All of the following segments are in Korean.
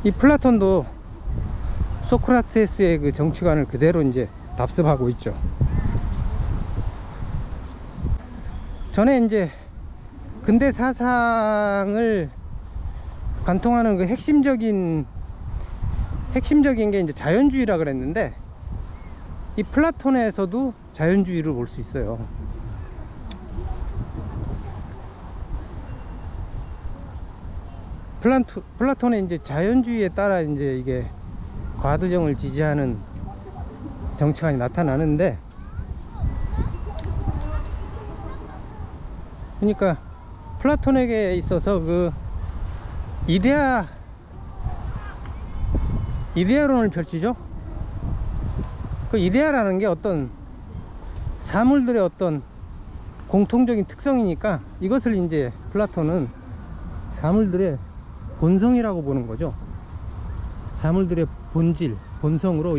이 플라톤도 소크라테스의 그 정치관을 그대로 이제 답습하고 있죠. 전에 이제 근대 사상을 관통하는 그 핵심적인 게 이제 자연주의라 그랬는데, 이 플라톤에서도 자연주의를 볼 수 있어요. 플라톤의 이제 자연주의에 따라 이제 이게 과도정을 지지하는 정치관이 나타나는데, 그러니까 플라톤에게 있어서 그 이데아론을 펼치죠. 그 이데아라는 게 어떤 사물들의 어떤 공통적인 특성이니까, 이것을 이제 플라톤은 사물들의 본성이라고 보는 거죠. 사물들의 본질, 본성으로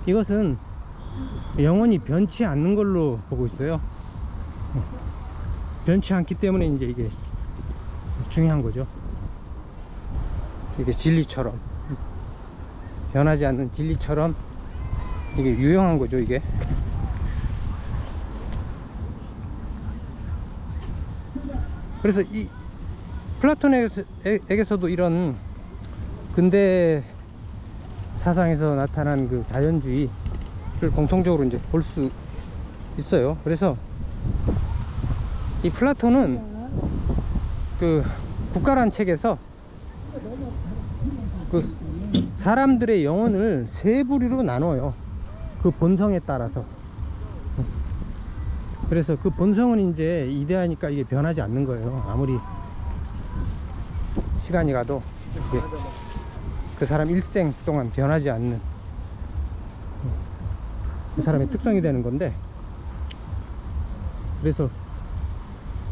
이것은 영원히 변치 않는 걸로 보고 있어요. 변치 않기 때문에 이제 이게 중요한 거죠. 이게 진리처럼, 변하지 않는 진리처럼 이게 유용한 거죠, 이게. 그래서 이 플라톤에게서도 이런 근대 사상에서 나타난 그 자연주의를 공통적으로 이제 볼 수 있어요. 그래서 이 플라톤은 그 국가란 책에서 그 사람들의 영혼을 세 부류로 나눠요. 그 본성에 따라서. 그래서 그 본성은 이제 이데아니까 이게 변하지 않는 거예요. 아무리 시간이 가도 그 사람 일생 동안 변하지 않는 그 사람의 특성이 되는 건데, 그래서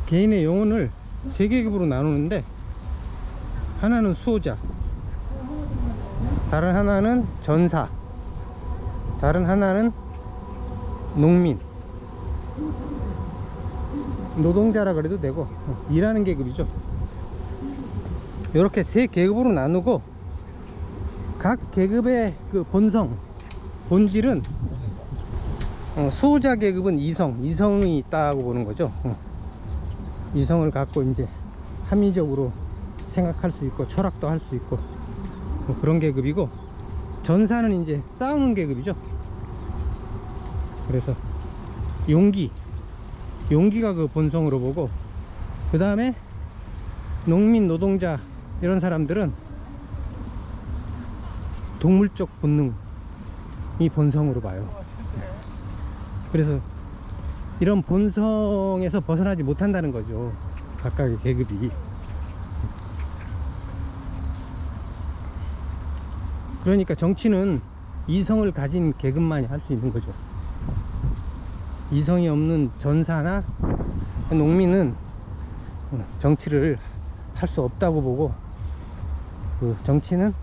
개인의 영혼을 세 계급으로 나누는데, 하나는 수호자, 다른 하나는 전사, 다른 하나는 농민, 노동자라 그래도 되고 일하는 계급이죠. 이렇게 세 계급으로 나누고, 각 계급의 그 본질은 수호자 계급은 이성이 있다고 보는 거죠. 이성을 갖고 이제 합리적으로 생각할 수 있고 철학도 할 수 있고 뭐 그런 계급이고, 전사는 이제 싸우는 계급이죠. 그래서 용기가 그 본성으로 보고, 그 다음에 농민, 노동자 이런 사람들은 동물적 본능이 본성으로 봐요. 그래서 이런 본성에서 벗어나지 못한다는 거죠, 각각의 계급이. 그러니까 정치는 이성을 가진 계급만이 할 수 있는 거죠. 이성이 없는 전사나 농민은 정치를 할 수 없다고 보고, 그 정치는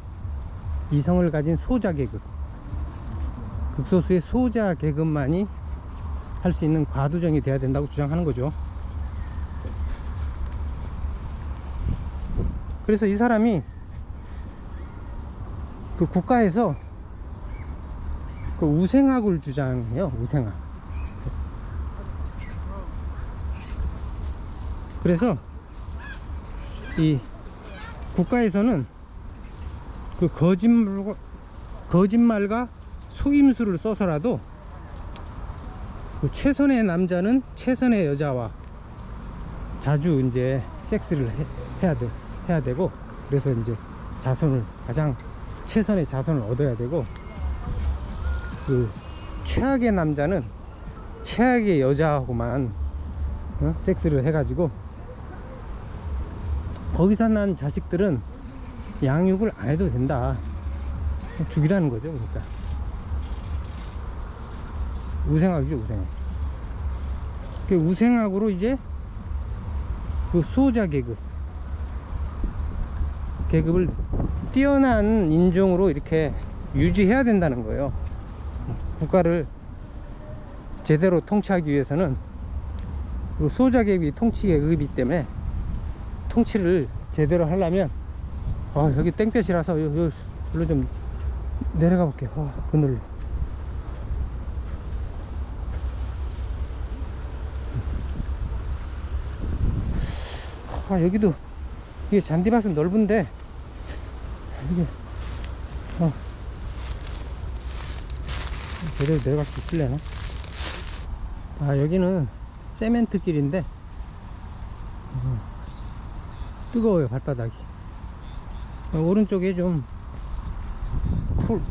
이성을 가진 소자 계급, 극소수의 소자 계급만이 할 수 있는 과도정이 돼야 된다고 주장하는 거죠. 그래서 이 사람이 그 국가에서 그 우생학을 주장해요. 우생학. 그래서 이 국가에서는 그 거짓말과 속임수를 써서라도 그 최선의 남자는 최선의 여자와 자주 이제 섹스를 해야 되고, 그래서 이제 가장 최선의 자손을 얻어야 되고, 그 최악의 남자는 최악의 여자하고만 섹스를 해가지고, 거기서 난 자식들은 양육을 안 해도 된다, 죽이라는 거죠. 그러니까 우생학이죠, 우생학. 그 우생학으로 이제 그 수호자 계급을 뛰어난 인종으로 이렇게 유지해야 된다는 거예요. 국가를 제대로 통치하기 위해서는 그 수호자 계급이 통치 계급이기 때문에, 통치를 제대로 하려면 여기 땡볕이라서 여기로 좀 내려가 볼게요. 그늘로. 여기도 이게 잔디밭은 넓은데 이게 제대로 내려갈 수 있을래나? 여기는 세멘트 길인데 뜨거워요, 발바닥이. 오른쪽에 좀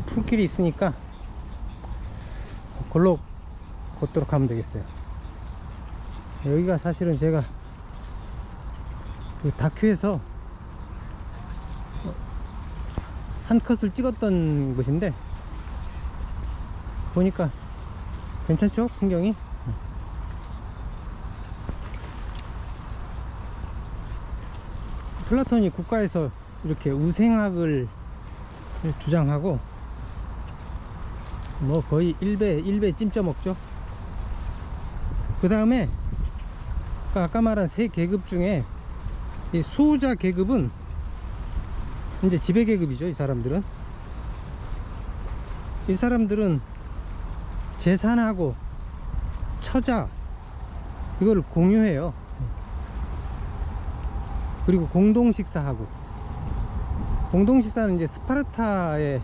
풀길이 있으니까 걸로 걷도록 하면 되겠어요. 여기가 사실은 제가 그 다큐에서 한 컷을 찍었던 곳인데 보니까 괜찮죠? 풍경이. 플라톤이 국가에서 이렇게 우생학을 주장하고 뭐 거의 1배 찜쪄 먹죠. 그 다음에 아까 말한 세 계급 중에 이 수호자 계급은 이제 지배 계급이죠. 이 사람들은 재산하고 처자 이걸 공유해요. 그리고 공동 식사하고, 공동 식사는 이제 스파르타에서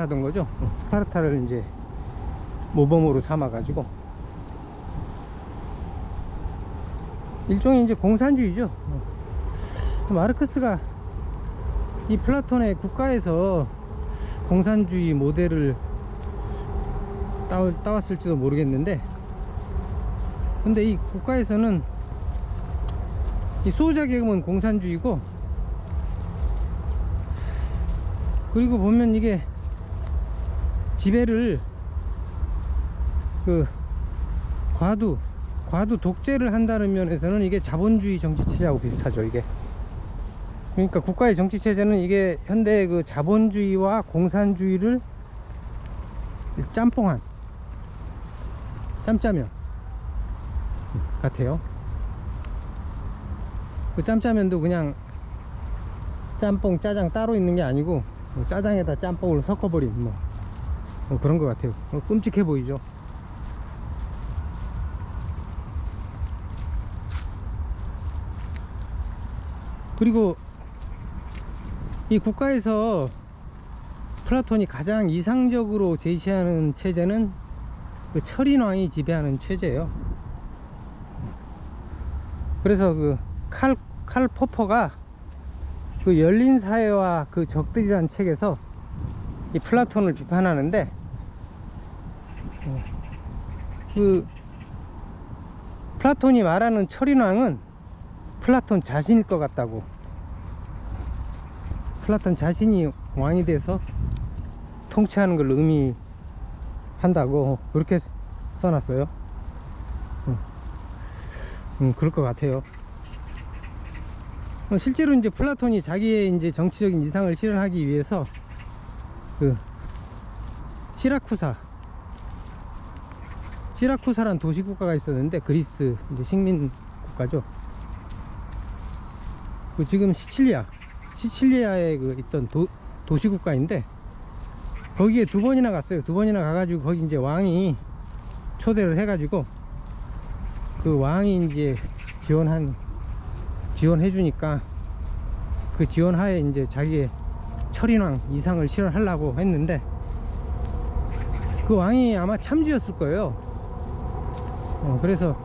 하던 거죠. 스파르타를 이제 모범으로 삼아 가지고 일종의 이제 공산주의죠. 마르크스가 이 플라톤의 국가에서 공산주의 모델을 따왔을지도 모르겠는데, 근데 이 국가에서는 이 수호자 계급은 공산주의고, 그리고 보면 이게 지배를 그 과도 독재를 한다는 면에서는 이게 자본주의 정치체제하고 비슷하죠. 이게 그러니까 국가의 정치체제는 이게 현대의 그 자본주의와 공산주의를 짬뽕한 짬짜면 같아요. 그 짬짜면도 그냥 짬뽕 짜장 따로 있는 게 아니고 짜장에다 짬뽕을 섞어버린 뭐 그런 것 같아요. 끔찍해 보이죠. 그리고 이 국가에서 플라톤이 가장 이상적으로 제시하는 체제는 그 철인왕이 지배하는 체제예요. 그래서 그 칼 포퍼가 그 열린 사회와 그 적들이라는 책에서 이 플라톤을 비판하는데, 그 플라톤이 말하는 철인왕은 플라톤 자신일 것 같다고, 플라톤 자신이 왕이 돼서 통치하는 걸 의미한다고 그렇게 써놨어요. 그럴 것 같아요. 실제로 이제 플라톤이 자기의 이제 정치적인 이상을 실현하기 위해서 그 시라쿠사란 도시 국가가 있었는데, 그리스 이제 식민 국가죠. 그 지금 시칠리아에 그 있던 도시 국가인데, 거기에 2번이나 갔어요. 2번이나 가가지고 거기 이제 왕이 초대를 해가지고 그 왕이 이제 지원해주니까 그 지원하에 이제 자기의 철인왕 이상을 실현하려고 했는데, 그 왕이 아마 참쥐였을 거예요. 그래서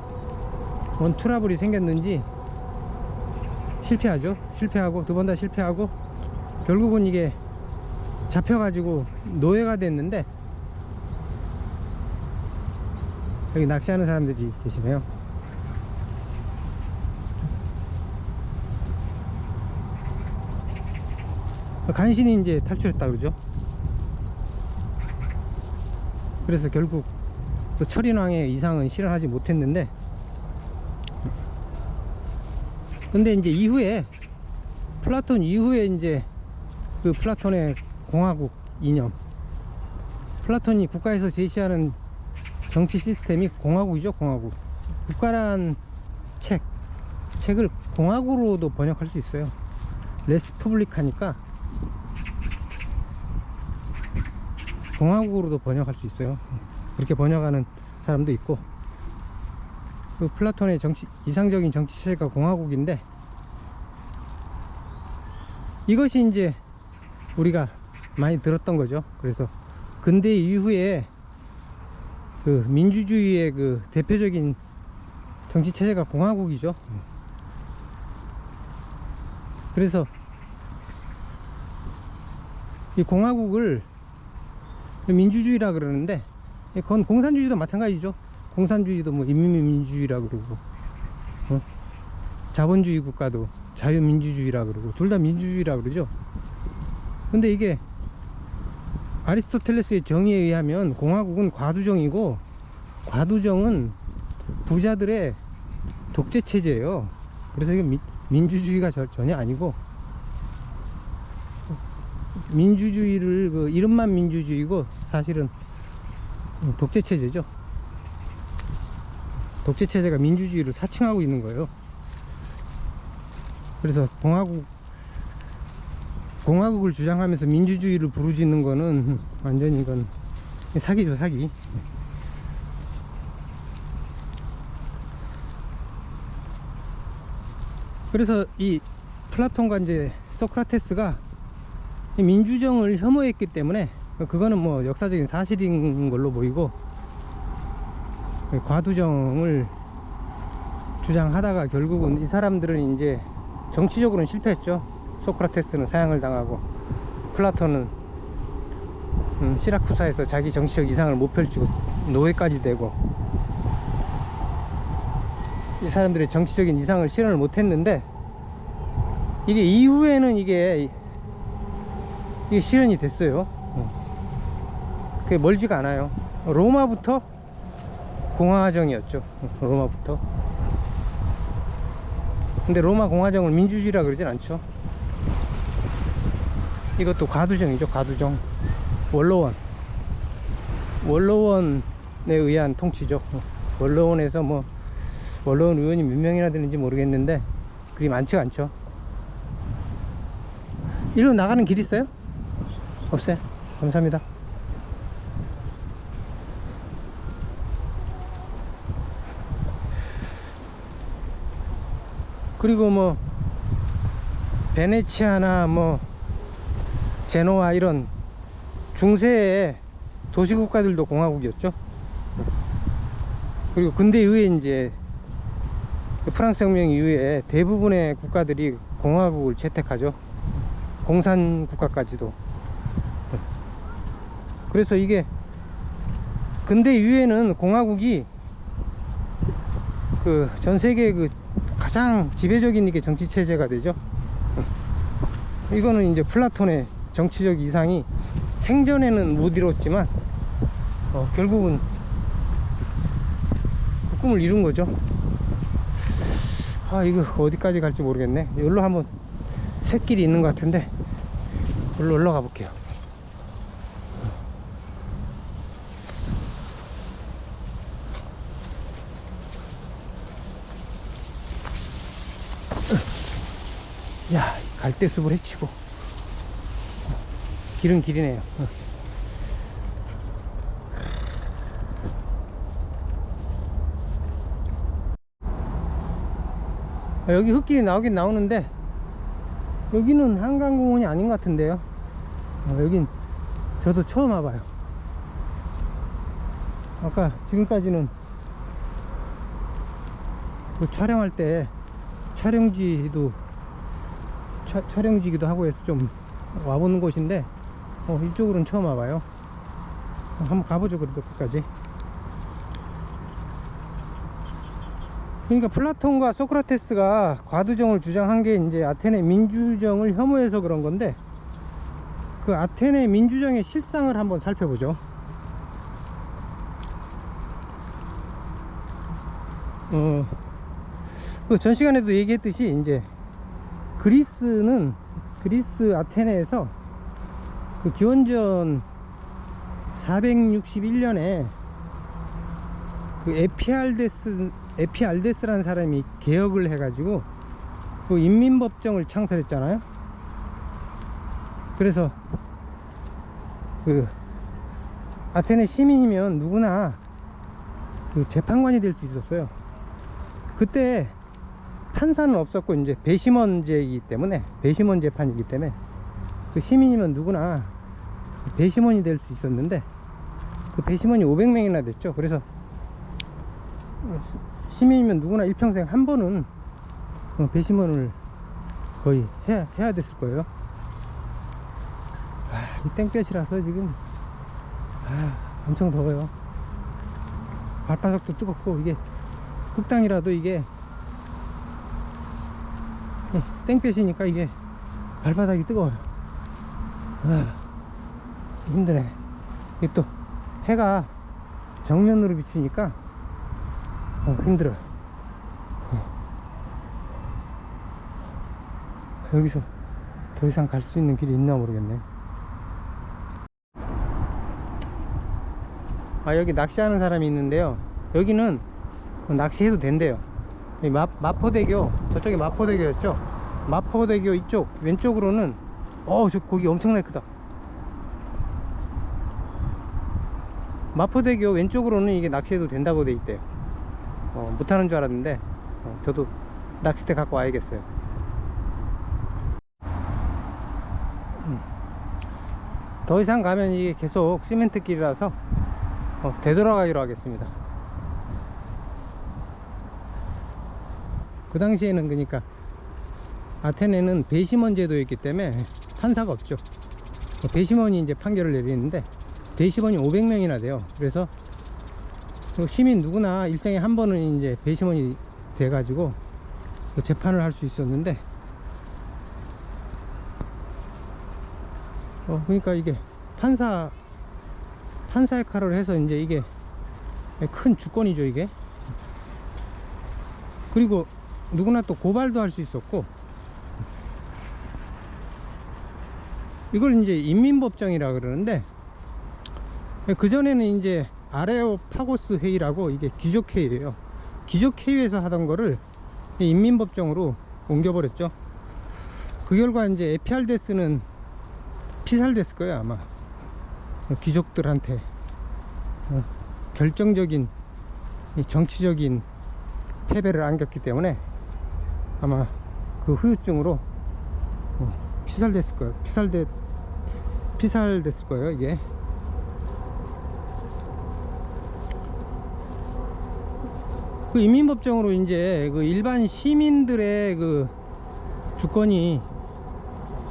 뭔 트러블이 생겼는지 실패하고 2번 다 실패하고 결국은 이게 잡혀가지고 노예가 됐는데, 여기 낚시하는 사람들이 계시네요. 간신히 이제 탈출했다 그러죠. 그래서 결국 그 철인왕의 이상은 실현하지 못했는데, 근데 이제 이후에 플라톤 이후에 이제 그 플라톤의 공화국 이념, 플라톤이 국가에서 제시하는 정치 시스템이 공화국이죠. 공화국. 국가란 책을 공화국으로도 번역할 수 있어요. 레스푸블리카니까 공화국으로도 번역할 수 있어요. 그렇게 번역하는 사람도 있고, 그 플라톤의 이상적인 정치 체제가 공화국인데, 이것이 이제 우리가 많이 들었던 거죠. 그래서 근대 이후에 그 민주주의의 그 대표적인 정치 체제가 공화국이죠. 그래서 이 공화국을 민주주의라 그러는데, 그건 공산주의도 마찬가지죠. 공산주의도 뭐 인민민주주의라 그러고, 자본주의 국가도 자유민주주의라 그러고, 둘 다 민주주의라 그러죠. 근데 이게 아리스토텔레스의 정의에 의하면 공화국은 과두정이고, 과두정은 부자들의 독재 체제예요. 그래서 이게 민주주의가 전혀 아니고, 민주주의를 그 이름만 민주주의고 사실은 독재 체제죠. 독재 체제가 민주주의를 사칭하고 있는 거예요. 그래서 공화국을 주장하면서 민주주의를 부르짖는 거는 완전히 이건 사기죠, 사기. 그래서 이 플라톤과 이제 소크라테스가 민주정을 혐오했기 때문에, 그거는 뭐 역사적인 사실인 걸로 보이고, 과두정을 주장하다가 결국은 이 사람들은 이제 정치적으로는 실패했죠. 소크라테스는 사형을 당하고, 플라톤은 시라쿠사에서 자기 정치적 이상을 못 펼치고 노예까지 되고, 이 사람들의 정치적인 이상을 실현을 못 했는데, 이게 이후에는 이게 실현이 됐어요. 그게 멀지가 않아요. 로마부터 공화정이었죠. 로마부터. 근데 로마 공화정을 민주주의라 그러진 않죠. 이것도 과두정이죠. 과두정. 원로원에 의한 통치죠. 원로원에서 뭐 원로원 의원이 몇 명이나 되는지 모르겠는데 그리 많지가 않죠. 이리로 나가는 길 있어요? 없어요? 감사합니다. 그리고 뭐 베네치아나 뭐 제노아 이런 중세의 도시국가들도 공화국이었죠. 그리고 근대 이후에 이제 프랑스 혁명 이후에 대부분의 국가들이 공화국을 채택하죠. 공산 국가까지도. 그래서 이게 근대 이후에는 공화국이 그 전 세계 그 가장 지배적인 이게 정치 체제가 되죠. 이거는 이제 플라톤의 정치적 이상이 생전에는 못 이뤘지만 결국은 그 꿈을 이룬 거죠. 아, 이거 어디까지 갈지 모르겠네. 여기로 한번 샛길이 있는 것 같은데 여기로 올라가 볼게요. 야, 갈대숲을 헤치고 길은 길이네요. 여기 흙길이 나오긴 나오는데 여기는 한강공원이 아닌 것 같은데요. 여긴 저도 처음 와봐요. 아까 지금까지는 그 촬영할 때 촬영지기도 하고 해서 좀 와보는 곳인데 이쪽으로는 처음 와봐요. 한번 가보죠. 그래도 끝까지. 그러니까 플라톤과 소크라테스가 과두정을 주장한 게 이제 아테네 민주정을 혐오해서 그런 건데, 그 아테네 민주정의 실상을 한번 살펴보죠. 그 전 시간에도 얘기했듯이 이제 그리스 아테네에서 그 기원전 461년에 그 에피알데스라는 사람이 개혁을 해가지고 그 인민법정을 창설했잖아요. 그래서 그 아테네 시민이면 누구나 그 재판관이 될 수 있었어요. 그때 판사는 없었고 이제 배심원제이기 때문에, 배심원 재판이기 때문에 그 시민이면 누구나 배심원이 될 수 있었는데, 그 배심원이 500명이나 됐죠. 그래서 시민이면 누구나 일평생 한 번은 배심원을 거의 해야 됐을 거예요. 이 땡볕이라서 지금 엄청 더워요. 발바닥도 뜨겁고, 이게 흙땅이라도 이게 땡볕이니까 이게 발바닥이 뜨거워요. 힘드네. 이게 또 해가 정면으로 비치니까 힘들어요. 여기서 더 이상 갈 수 있는 길이 있나 모르겠네. 여기 낚시하는 사람이 있는데요. 여기는 낚시해도 된대요. 마포대교, 저쪽이 마포대교였죠. 마포대교 이쪽 왼쪽으로는 저 고기 엄청나게 크다. 마포대교 왼쪽으로는 이게 낚시해도 된다고 돼 있대요. 못하는 줄 알았는데 저도 낚싯대 갖고 와야겠어요. 더 이상 가면 이게 계속 시멘트 길이라서 되돌아가기로 하겠습니다. 그 당시에는 그러니까 아테네는 배심원 제도였기 때문에 판사가 없죠. 배심원이 이제 판결을 내리는데 배심원이 500명이나 돼요. 그래서 시민 누구나 일생에 한 번은 이제 배심원이 돼가지고 재판을 할 수 있었는데, 그러니까 이게 판사 역할을 해서 이제 이게 큰 주권이죠, 이게. 그리고 누구나 또 고발도 할 수 있었고, 이걸 이제 인민법정이라 그러는데, 그전에는 이제 아레오파고스 회의라고, 이게 귀족회의예요. 귀족회의에서 하던 거를 인민법정으로 옮겨버렸죠. 그 결과 이제 에피알데스는 피살됐을 거예요, 아마. 귀족들한테 결정적인 정치적인 패배를 안겼기 때문에 아마 그 후유증으로 피살됐을 거예요. 피살됐을 거예요, 이게. 그 인민법정으로 이제 그 일반 시민들의 그 주권이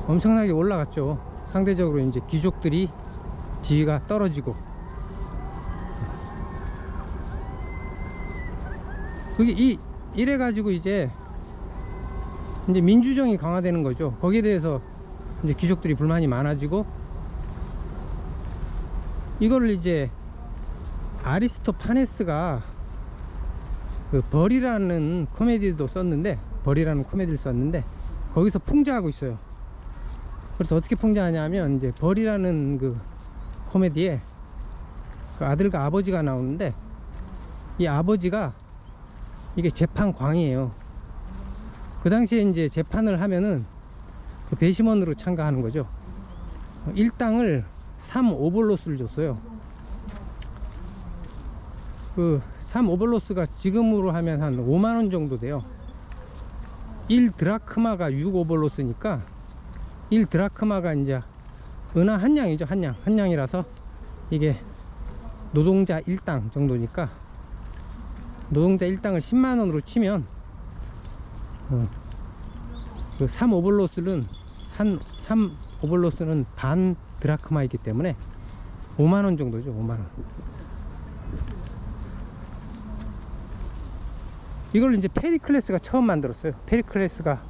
엄청나게 올라갔죠. 상대적으로 이제 귀족들이 지위가 떨어지고, 그게 이래 가지고 이제 민주정이 강화되는 거죠. 거기에 대해서 이제 귀족들이 불만이 많아지고, 이거를 이제 아리스토파네스가 그 벌이라는 코미디도 썼는데, 거기서 풍자하고 있어요. 그래서 어떻게 풍자하냐면, 이제 벌이라는 그 코미디에 그 아들과 아버지가 나오는데, 이 아버지가 이게 재판광이에요. 그 당시에 이제 재판을 하면은 그 배심원으로 참가하는 거죠. 일당을 3오블로스를 줬어요. 그 3오블로스가 지금으로 하면 한 5만원 정도 돼요. 1드라크마가 6오블로스니까 1드라크마가 이제 은하 한 냥이죠. 한 냥이라서 이게 노동자 1당 정도니까, 노동자 1당을 10만원으로 치면 그 3오블로스는 반 드라크마이기 때문에 5만원 정도죠. 5만원. 이걸 이제 페리클레스가 처음 만들었어요. 페리클레스가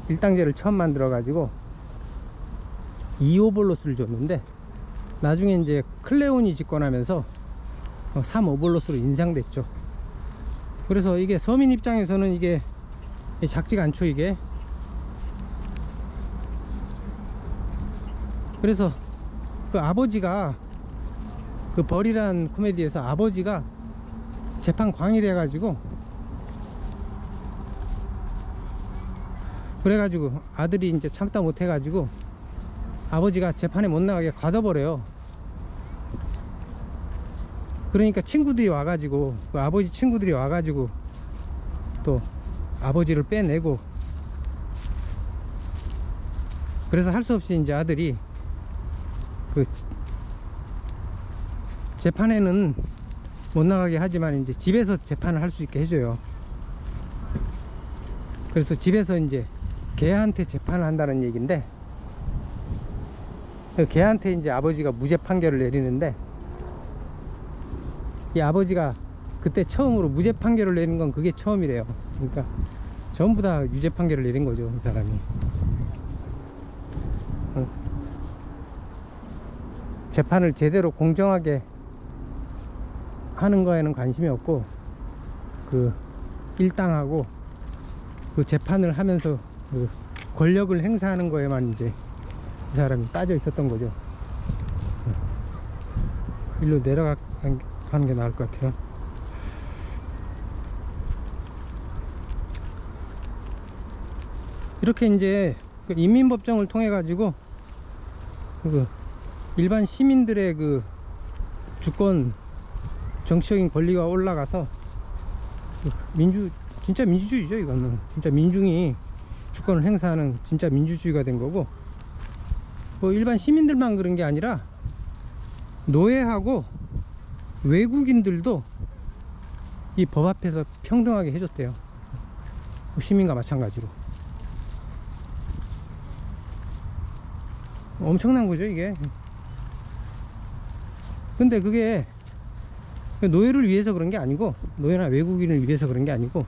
일당제를 처음 만들어 가지고 2오블로스를 줬는데, 나중에 이제 클레온이 집권하면서 3오블로스로 인상됐죠. 그래서 이게 서민 입장에서는 이게 작지가 않죠, 이게. 그래서 그 아버지가, 그 벌이란 코미디에서 아버지가 재판광이 돼가지고, 그래가지고 아들이 이제 참다 못해가지고 아버지가 재판에 못 나가게 가둬버려요. 그러니까 친구들이 와가지고, 그 아버지 친구들이 와가지고 또 아버지를 빼내고, 그래서 할 수 없이 이제 아들이 그 재판에는 못 나가게 하지만 이제 집에서 재판을 할 수 있게 해줘요. 그래서 집에서 이제 걔한테 재판을 한다는 얘기인데, 그 걔한테 이제 아버지가 무죄 판결을 내리는데, 이 아버지가 그때 처음으로 무죄 판결을 내린 건 그게 처음이래요. 그러니까 전부 다 유죄 판결을 내린 거죠, 이 사람이. 재판을 제대로 공정하게 하는 거에는 관심이 없고, 그 일당하고 그 재판을 하면서 그 권력을 행사하는 거에만 이제 이 사람이 빠져 있었던 거죠. 일로 내려가는 게 나을 것 같아요. 이렇게 이제 그 인민법정을 통해 가지고 그 일반 시민들의 그 주권, 정치적인 권리가 올라가서 진짜 민주주의죠. 이거는 진짜 민중이 주권을 행사하는 진짜 민주주의가 된 거고, 뭐 일반 시민들만 그런 게 아니라 노예하고 외국인들도 이 법 앞에서 평등하게 해줬대요. 시민과 마찬가지로. 엄청난 거죠, 이게. 근데 그게 노예를 위해서 그런 게 아니고, 노예나 외국인을 위해서 그런 게 아니고,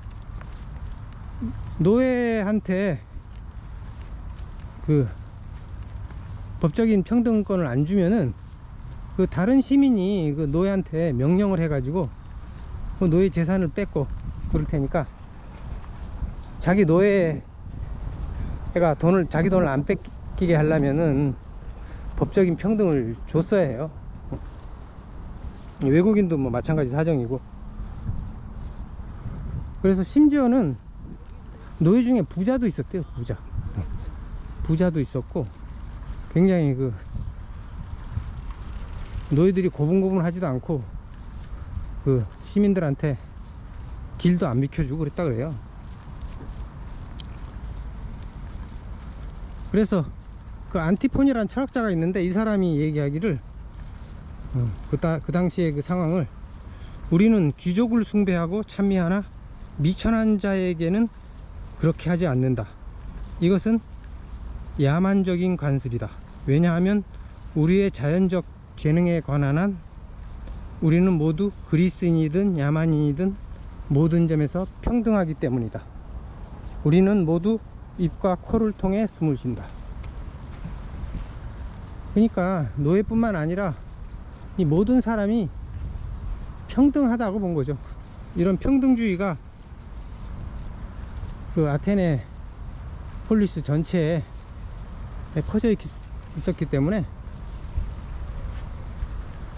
노예한테 그 법적인 평등권을 안 주면은 그 다른 시민이 그 노예한테 명령을 해가지고 그 노예 재산을 뺏고 그럴 테니까, 자기 노예가 자기 돈을 안 뺏기게 하려면은 법적인 평등을 줬어야 해요. 외국인도 뭐 마찬가지 사정이고. 그래서 심지어는 노예 중에 부자도 있었대요. 부자도 있었고, 굉장히 그 노예들이 고분고분 하지도 않고 그 시민들한테 길도 안 비켜주고 그랬다 그래요. 그래서 그 안티폰이라는 철학자가 있는데, 이 사람이 얘기하기를 그 당시의 그 상황을, 우리는 귀족을 숭배하고 찬미하나 미천한 자에게는 그렇게 하지 않는다. 이것은 야만적인 관습이다. 왜냐하면 우리의 자연적 재능에 관한 한 우리는 모두 그리스인이든 야만인이든 모든 점에서 평등하기 때문이다. 우리는 모두 입과 코를 통해 숨을 쉰다. 그러니까 노예뿐만 아니라 이 모든 사람이 평등하다고 본 거죠. 이런 평등주의가 그 아테네 폴리스 전체에 퍼져 있었기 때문에,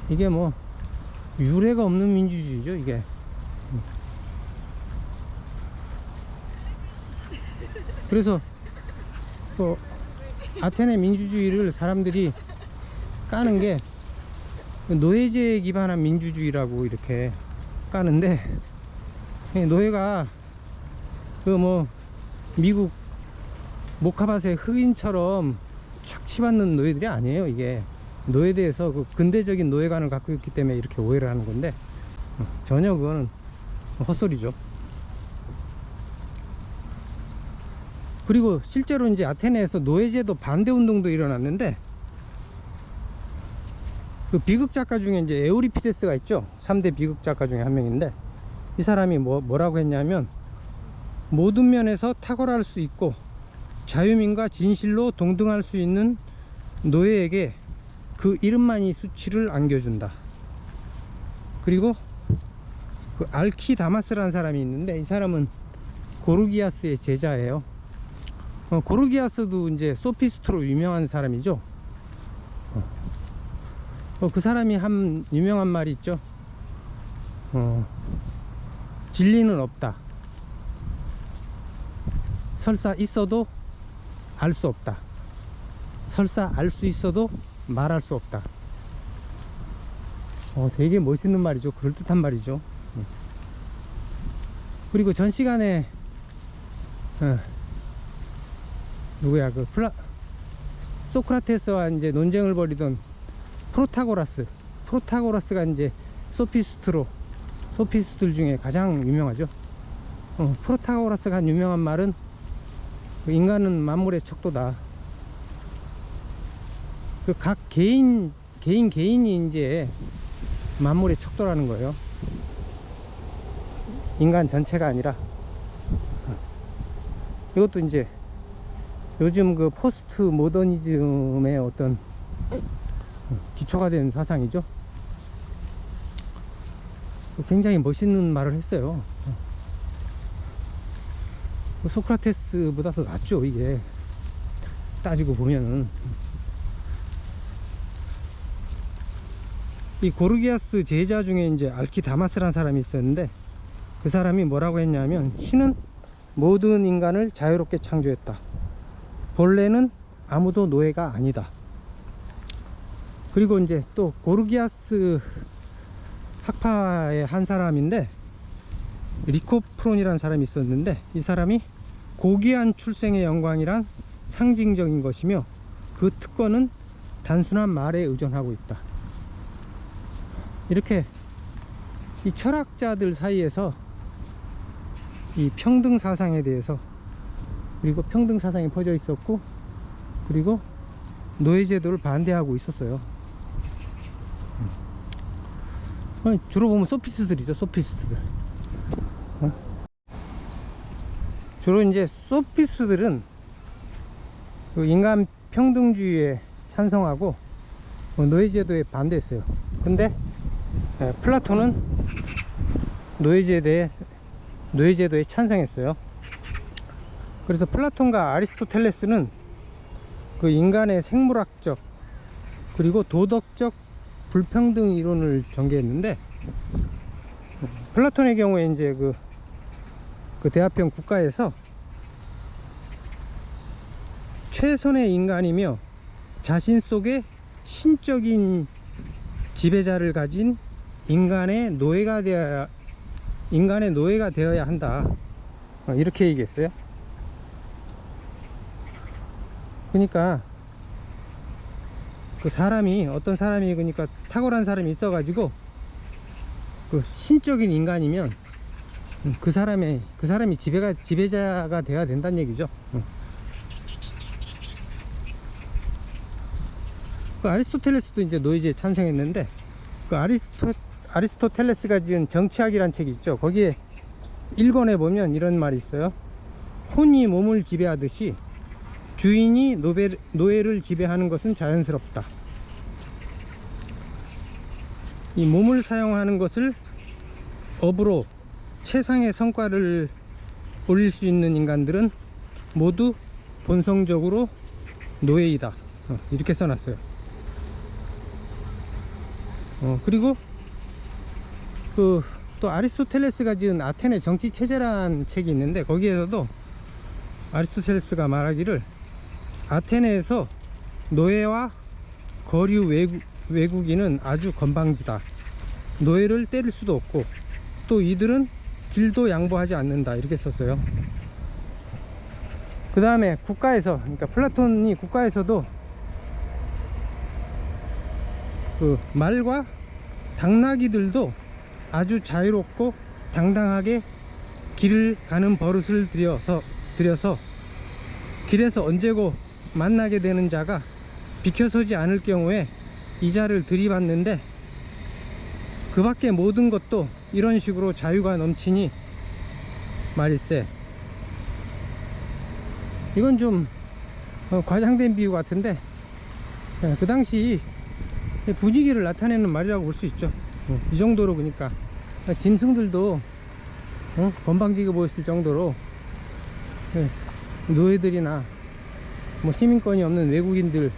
이게 뭐 유례가 없는 민주주의죠, 이게. 그래서 또 아테네 민주주의를 사람들이 까는 게 노예제에 기반한 민주주의라고 이렇게 까는데, 노예가 그 뭐 미국 모카밭의 흑인처럼 착취받는 노예들이 아니에요. 이게 노예에 대해서 그 근대적인 노예관을 갖고 있기 때문에 이렇게 오해를 하는 건데, 전혀 그거는 헛소리죠. 그리고 실제로 이제 아테네에서 노예제도 반대 운동도 일어났는데, 그 비극 작가 중에 이제 에우리피데스가 있죠. 3대 비극 작가 중에 한 명인데, 이 사람이 뭐라고 했냐면, 모든 면에서 탁월할 수 있고 자유민과 진실로 동등할 수 있는 노예에게 그 이름만이 수치를 안겨준다. 그리고 그 알키다마스라는 사람이 있는데, 이 사람은 고르기아스의 제자예요. 고르기아스도 이제 소피스트로 유명한 사람이죠. 그 사람이 한 유명한 말이 있죠. 진리는 없다. 설사 있어도 알 수 없다. 설사 알 수 있어도 말할 수 없다. 되게 멋있는 말이죠. 그럴듯한 말이죠. 그리고 전 시간에 누구야, 그 소크라테스와 이제 논쟁을 벌이던 프로타고라스가 이제 소피스트들 중에 가장 유명하죠. 프로타고라스가 한 유명한 말은 인간은 만물의 척도다. 그 각 개인이 이제 만물의 척도라는 거예요. 인간 전체가 아니라. 이것도 이제 요즘 그 포스트 모더니즘의 어떤 기초가 된 사상이죠. 굉장히 멋있는 말을 했어요. 소크라테스보다 더 낫죠, 이게. 따지고 보면은. 이 고르기아스 제자 중에 이제 알키다마스라는 사람이 있었는데, 그 사람이 뭐라고 했냐면, 신은 모든 인간을 자유롭게 창조했다. 본래는 아무도 노예가 아니다. 그리고 이제 또 고르기아스 학파의 한 사람인데, 리코프론이라는 사람이 있었는데, 이 사람이 고귀한 출생의 영광이란 상징적인 것이며 그 특권은 단순한 말에 의존하고 있다. 이렇게 이 철학자들 사이에서 이 평등 사상에 대해서, 그리고 평등 사상이 퍼져 있었고, 그리고 노예제도를 반대하고 있었어요. 주로 보면 소피스트들이죠. 소피스트들. 주로 이제 소피스트들은 그 인간 평등주의에 찬성하고 노예제도에 반대했어요. 근데 플라톤은 노예제도에 찬성했어요. 그래서 플라톤과 아리스토텔레스는 그 인간의 생물학적 그리고 도덕적 불평등 이론을 전개했는데, 플라톤의 경우에 이제 그 대화평 국가에서 최선의 인간이며 자신 속에 신적인 지배자를 가진 인간의 노예가 되어야 한다. 이렇게 얘기했어요. 그러니까 그 사람이, 어떤 사람이, 그러니까 탁월한 사람이 있어가지고 그 신적인 인간이면 그 사람이 지배자가 되어야 된다는 얘기죠. 그 아리스토텔레스도 이제 노예제에 찬성했는데, 그 아리스토텔레스가 지은 정치학이란 책이 있죠. 거기에 1권에 보면 이런 말이 있어요. 혼이 몸을 지배하듯이 주인이 노예를 지배하는 것은 자연스럽다. 이 몸을 사용하는 것을 업으로 최상의 성과를 올릴 수 있는 인간들은 모두 본성적으로 노예이다. 이렇게 써놨어요. 그리고 또 아리스토텔레스가 지은 아테네 정치체제란 책이 있는데, 거기에서도 아리스토텔레스가 말하기를 아테네에서 노예와 거류 외국인은 아주 건방지다. 노예를 때릴 수도 없고 또 이들은 길도 양보하지 않는다. 이렇게 썼어요. 그 다음에 국가에서, 그러니까 플라톤이 국가에서도 그 말과 당나귀들도 아주 자유롭고 당당하게 길을 가는 버릇을 들여서 길에서 언제고 만나게 되는 자가 비켜서지 않을 경우에 이 자를 들이받는데, 그 밖에 모든 것도 이런 식으로 자유가 넘치니 말일세. 이건 좀 과장된 비유 같은데, 그 당시 분위기를 나타내는 말이라고 볼 수 있죠. 이 정도로, 그러니까 짐승들도 건방지게 보였을 정도로 노예들이나 뭐 시민권이 없는 외국인들,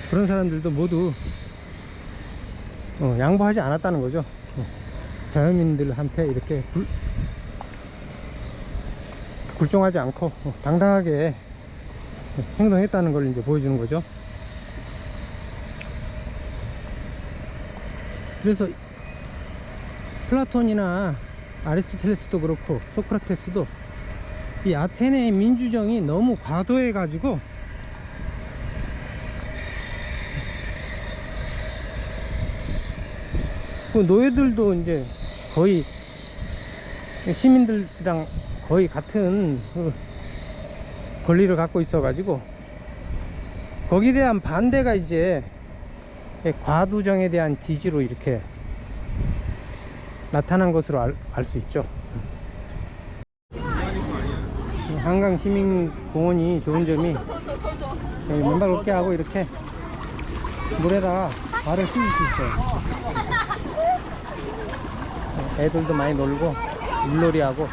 그런 사람들도 모두 양보하지 않았다는 거죠. 자연민들한테 이렇게 굴종하지 않고 당당하게 행동했다는 걸 이제 보여주는 거죠. 그래서 플라톤이나 아리스토텔레스도 그렇고 소크라테스도 이 아테네의 민주정이 너무 과도해 가지고 그 노예들도 이제 거의 시민들이랑 거의 같은 그 권리를 갖고 있어 가지고 거기에 대한 반대가 이제 과도정에 대한 지지로 이렇게 나타난 것으로 알 수 있죠. 한강 시민공원이 좋은 점이 여기 맨발 걷게 하고 이렇게 물에다가 발을 씻을 수 있어요. 애들도 많이 놀고 물놀이 하고